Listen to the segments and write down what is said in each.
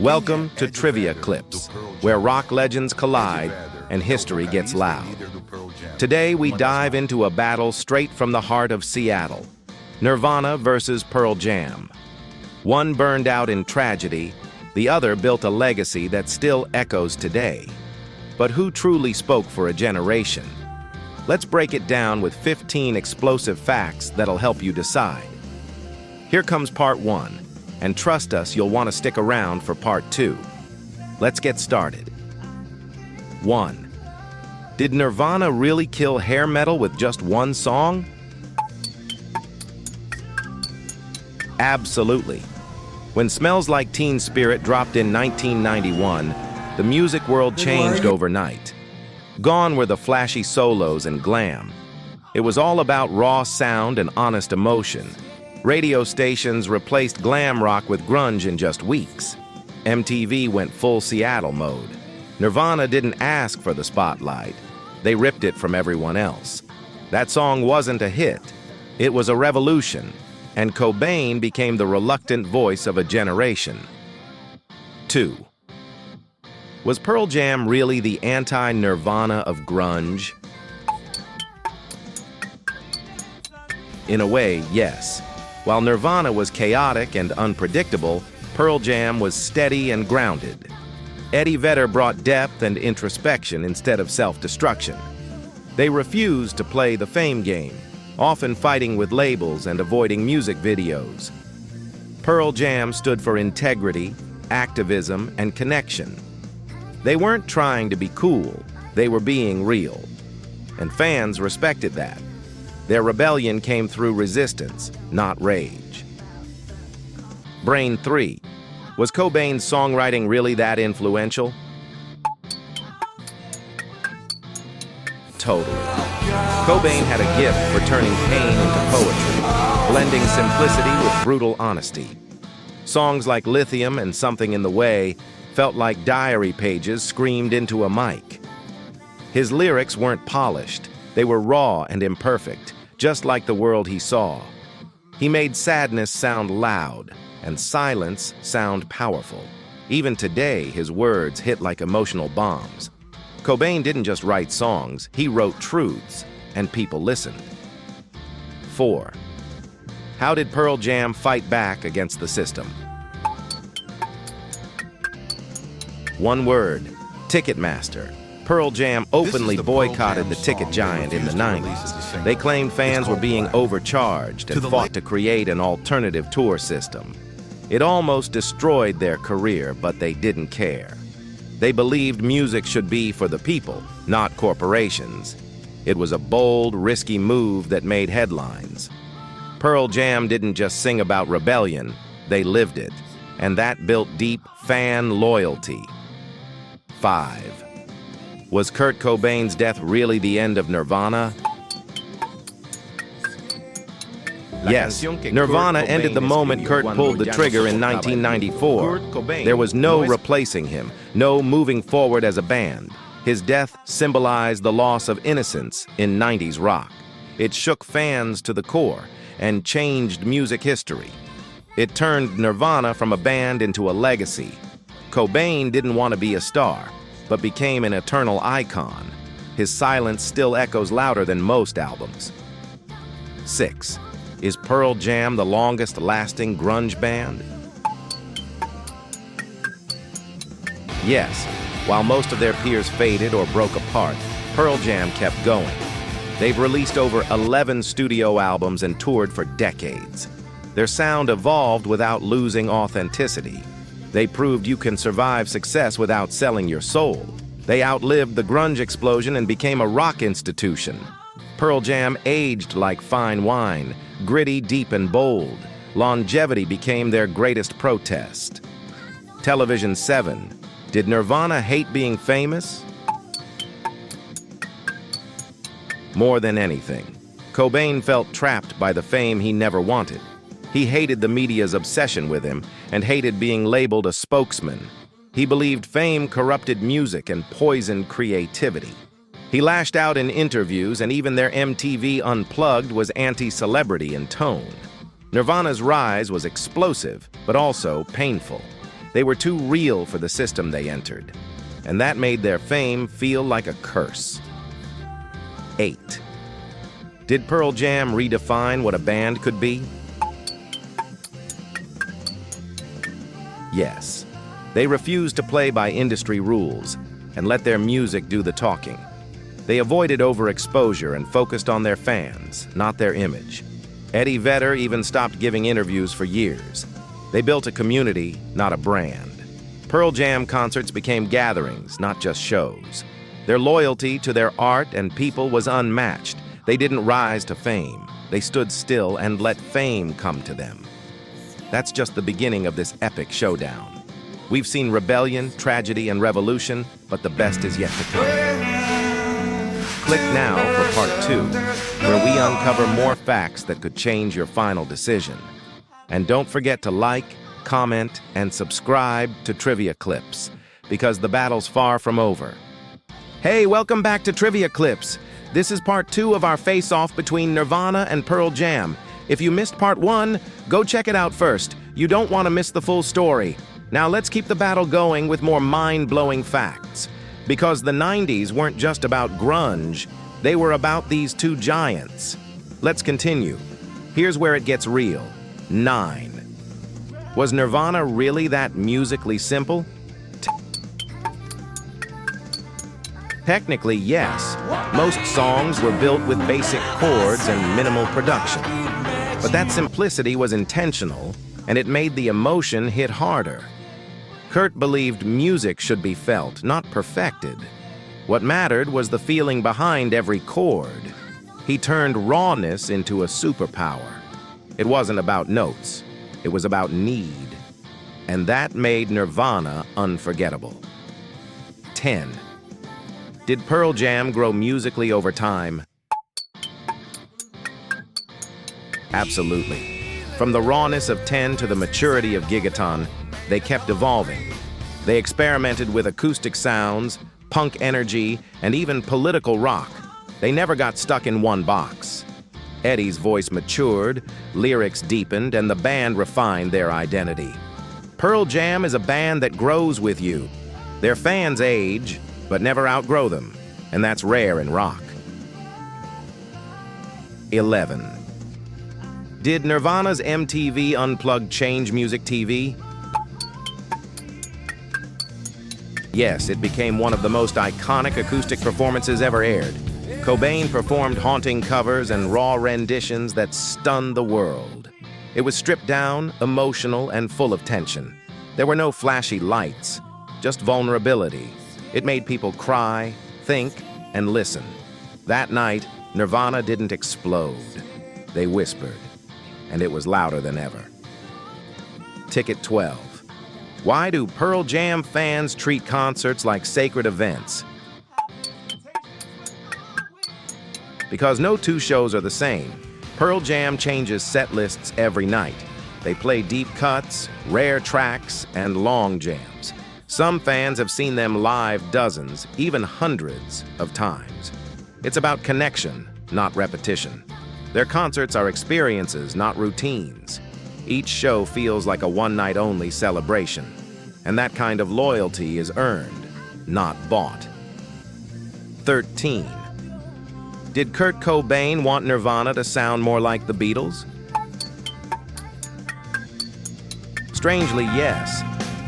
Welcome to Trivia Clips, where rock legends collide and history gets loud. Today we dive into a battle straight from the heart of Seattle, Nirvana versus Pearl Jam. One burned out in tragedy, the other built a legacy that still echoes today. But who truly spoke for a generation? Let's break it down with 15 explosive facts that'll help you decide. Here comes part 1. And trust us, you'll want to stick around for part 2. Let's get started. 1. Did Nirvana really kill hair metal with just one song? Absolutely. When Smells Like Teen Spirit dropped in 1991, the music world changed overnight. Gone were the flashy solos and glam. It was all about raw sound and honest emotion. Radio stations replaced glam rock with grunge in just weeks. MTV went full Seattle mode. Nirvana didn't ask for the spotlight. They ripped it from everyone else. That song wasn't a hit. It was a revolution, and Cobain became the reluctant voice of a generation. 2. Was Pearl Jam really the anti-Nirvana of grunge? In a way, yes. While Nirvana was chaotic and unpredictable, Pearl Jam was steady and grounded. Eddie Vedder brought depth and introspection instead of self-destruction. They refused to play the fame game, often fighting with labels and avoiding music videos. Pearl Jam stood for integrity, activism, and connection. They weren't trying to be cool, they were being real. And fans respected that. Their rebellion came through resistance, not rage. Brain 3. Was Cobain's songwriting really that influential? Totally. Cobain had a gift for turning pain into poetry, blending simplicity with brutal honesty. Songs like Lithium and Something in the Way felt like diary pages screamed into a mic. His lyrics weren't polished, they were raw and imperfect, just like the world he saw. He made sadness sound loud and silence sound powerful. Even today, his words hit like emotional bombs. Cobain didn't just write songs, he wrote truths, and people listened. 4. How did Pearl Jam fight back against the system? One word: Ticketmaster. Pearl Jam openly boycotted the ticket giant in the 90s. They claimed fans were being overcharged and fought to create an alternative tour system. It almost destroyed their career, but they didn't care. They believed music should be for the people, not corporations. It was a bold, risky move that made headlines. Pearl Jam didn't just sing about rebellion, they lived it, and that built deep fan loyalty. 5. Was Kurt Cobain's death really the end of Nirvana? Yes, Nirvana ended the moment Kurt pulled the trigger in 1994. There was no replacing him, no moving forward as a band. His death symbolized the loss of innocence in 90s rock. It shook fans to the core and changed music history. It turned Nirvana from a band into a legacy. Cobain didn't want to be a star, but became an eternal icon. His silence still echoes louder than most albums. 6. Is Pearl Jam the longest-lasting grunge band? Yes. While most of their peers faded or broke apart, Pearl Jam kept going. They've released over 11 studio albums and toured for decades. Their sound evolved without losing authenticity. They proved you can survive success without selling your soul. They outlived the grunge explosion and became a rock institution. Pearl Jam aged like fine wine, gritty, deep, and bold. Longevity became their greatest protest. Television 7. Did Nirvana hate being famous? More than anything, Cobain felt trapped by the fame he never wanted. He hated the media's obsession with him and hated being labeled a spokesman. He believed fame corrupted music and poisoned creativity. He lashed out in interviews, and even their MTV Unplugged was anti-celebrity in tone. Nirvana's rise was explosive, but also painful. They were too real for the system they entered, and that made their fame feel like a curse. 8. Did Pearl Jam redefine what a band could be? Yes. They refused to play by industry rules and let their music do the talking. They avoided overexposure and focused on their fans, not their image. Eddie Vedder even stopped giving interviews for years. They built a community, not a brand. Pearl Jam concerts became gatherings, not just shows. Their loyalty to their art and people was unmatched. They didn't rise to fame. They stood still and let fame come to them. That's just the beginning of this epic showdown. We've seen rebellion, tragedy, and revolution, but the best is yet to come. Click now for part 2, where we uncover more facts that could change your final decision. And don't forget to like, comment, and subscribe to Trivia Clips, because the battle's far from over. Hey, welcome back to Trivia Clips. This is part 2 of our face-off between Nirvana and Pearl Jam. If you missed part 1, go check it out first. You don't want to miss the full story. Now let's keep the battle going with more mind-blowing facts. Because the 90s weren't just about grunge, they were about these two giants. Let's continue. Here's where it gets real. 9. Was Nirvana really that musically simple? Technically, yes. Most songs were built with basic chords and minimal production. But that simplicity was intentional, and it made the emotion hit harder. Kurt believed music should be felt, not perfected. What mattered was the feeling behind every chord. He turned rawness into a superpower. It wasn't about notes. It was about need. And that made Nirvana unforgettable. 10. Did Pearl Jam grow musically over time? Absolutely. From the rawness of 10 to the maturity of Gigaton, they kept evolving. They experimented with acoustic sounds, punk energy, and even political rock. They never got stuck in one box. Eddie's voice matured, lyrics deepened, and the band refined their identity. Pearl Jam is a band that grows with you. Their fans age, but never outgrow them, and that's rare in rock. 11. Did Nirvana's MTV Unplugged change music TV? Yes, it became one of the most iconic acoustic performances ever aired. Cobain performed haunting covers and raw renditions that stunned the world. It was stripped down, emotional, and full of tension. There were no flashy lights, just vulnerability. It made people cry, think, and listen. That night, Nirvana didn't explode. They whispered, and it was louder than ever. Ticket 12. Why do Pearl Jam fans treat concerts like sacred events? Because no two shows are the same. Pearl Jam changes set lists every night. They play deep cuts, rare tracks, and long jams. Some fans have seen them live dozens, even hundreds of times. It's about connection, not repetition. Their concerts are experiences, not routines. Each show feels like a one-night-only celebration. And that kind of loyalty is earned, not bought. 13. Did Kurt Cobain want Nirvana to sound more like the Beatles? Strangely, yes.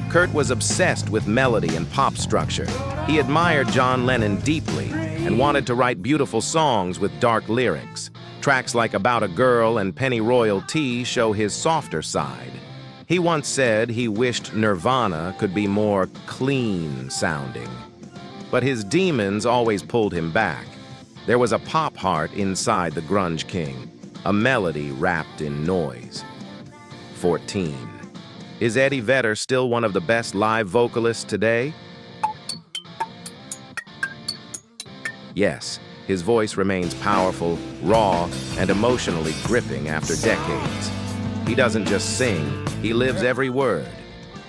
Kurt was obsessed with melody and pop structure. He admired John Lennon deeply and wanted to write beautiful songs with dark lyrics. Tracks like About a Girl and Penny Royal Tea show his softer side. He once said he wished Nirvana could be more clean sounding. But his demons always pulled him back. There was a pop heart inside the grunge king, a melody wrapped in noise. 14. Is Eddie Vedder still one of the best live vocalists today? Yes, his voice remains powerful, raw, and emotionally gripping after decades. He doesn't just sing, he lives every word.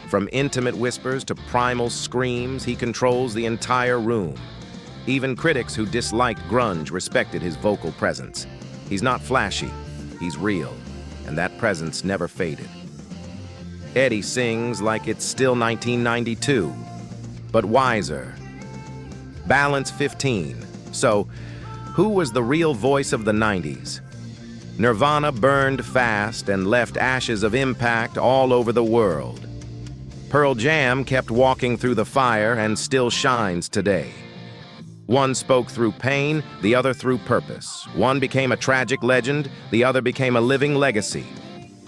From intimate whispers to primal screams, he controls the entire room. Even critics who disliked grunge respected his vocal presence. He's not flashy, he's real, and that presence never faded. Eddie sings like it's still 1992, but wiser. Balance 15. So, who was the real voice of the 90s? Nirvana burned fast and left ashes of impact all over the world. Pearl Jam kept walking through the fire and still shines today. One spoke through pain, the other through purpose. One became a tragic legend, the other became a living legacy.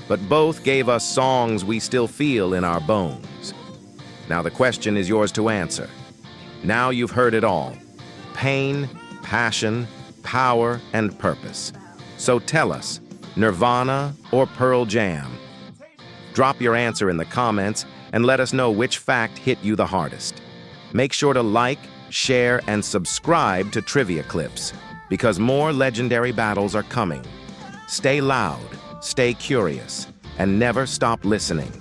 But both gave us songs we still feel in our bones. Now the question is yours to answer. Now you've heard it all. Pain, passion, power, and purpose. So tell us, Nirvana or Pearl Jam? Drop your answer in the comments and let us know which fact hit you the hardest. Make sure to like, share, and subscribe to Trivia Clips, because more legendary battles are coming. Stay loud, stay curious, and never stop listening.